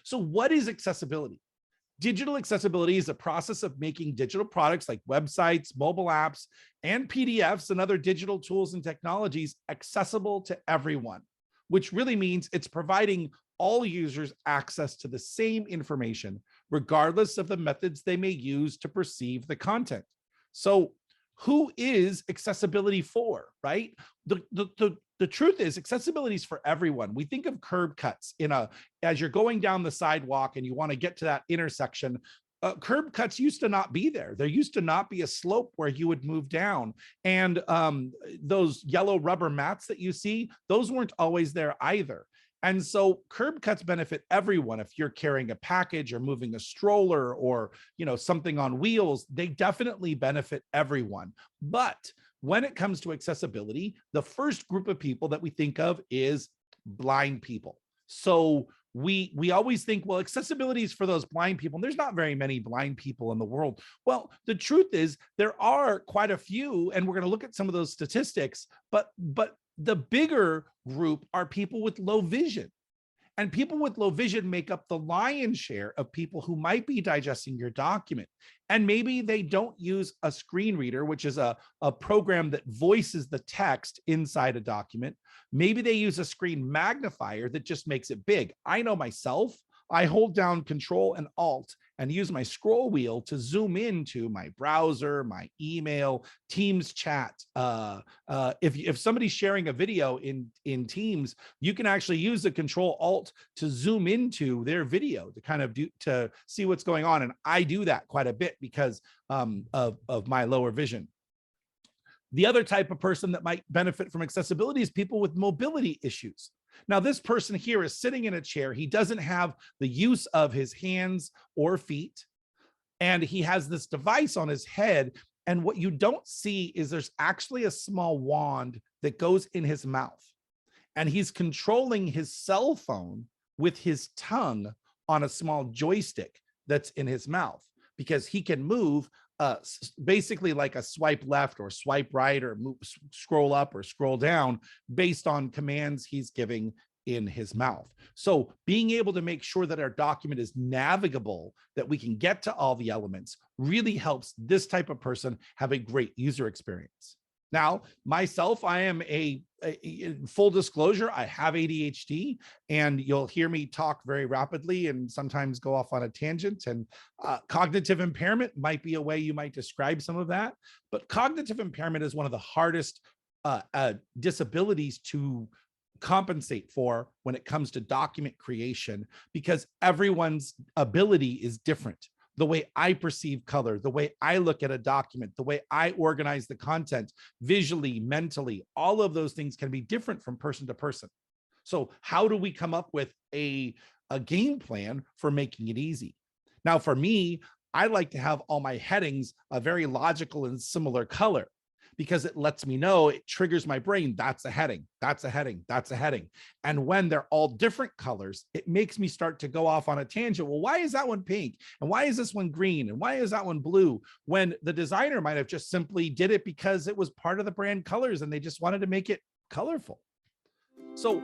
So what is accessibility? Digital accessibility is a process of making digital products like websites, mobile apps, and PDFs and other digital tools and technologies accessible to everyone, which really means it's providing all users access to the same information, regardless of the methods they may use to perceive the content. So who is accessibility for, right? The truth is accessibility is for everyone. We think of curb cuts as you're going down the sidewalk and you want to get to that intersection. Curb cuts used to not be there. There used to not be a slope where you would move down. And those yellow rubber mats that you see, those weren't always there either. And so curb cuts benefit everyone. If you're carrying a package or moving a stroller or, something on wheels, they definitely benefit everyone. But when it comes to accessibility, the first group of people that we think of is blind people. So we always think, well, accessibility is for those blind people. And there's not very many blind people in the world. Well, the truth is there are quite a few, and we're going to look at some of those statistics, but the bigger group are people with low vision. And people with low vision make up the lion's share of people who might be digesting your document. And maybe they don't use a screen reader, which is a program that voices the text inside a document. Maybe they use a screen magnifier that just makes it big. I know myself, I hold down Control and Alt and use my scroll wheel to zoom into my browser, my email, Teams chat. If somebody's sharing a video in Teams, you can actually use the Control Alt to zoom into their video to kind of to see what's going on. And I do that quite a bit because of my lower vision. The other type of person that might benefit from accessibility is people with mobility issues. Now, this person here is sitting in a chair. He doesn't have the use of his hands or feet, and he has this device on his head. And what you don't see is there's actually a small wand that goes in his mouth, and he's controlling his cell phone with his tongue on a small joystick that's in his mouth, because he can move basically like a swipe left or swipe right or scroll up or scroll down based on commands he's giving in his mouth. So being able to make sure that our document is navigable, that we can get to all the elements, really helps this type of person have a great user experience. Now, myself, I am in full disclosure, I have ADHD, and you'll hear me talk very rapidly and sometimes go off on a tangent. And cognitive impairment might be a way you might describe some of that. But cognitive impairment is one of the hardest disabilities to compensate for when it comes to document creation, because everyone's ability is different. The way I perceive color, the way I look at a document, the way I organize the content visually, mentally, all of those things can be different from person to person. So how do we come up with a game plan for making it easy? Now, for me, I like to have all my headings a very logical and similar color, because it lets me know, it triggers my brain, that's a heading, that's a heading, that's a heading. And when they're all different colors, it makes me start to go off on a tangent. Well, why is that one pink? And why is this one green? And why is that one blue? When the designer might have just simply did it because it was part of the brand colors and they just wanted to make it colorful. So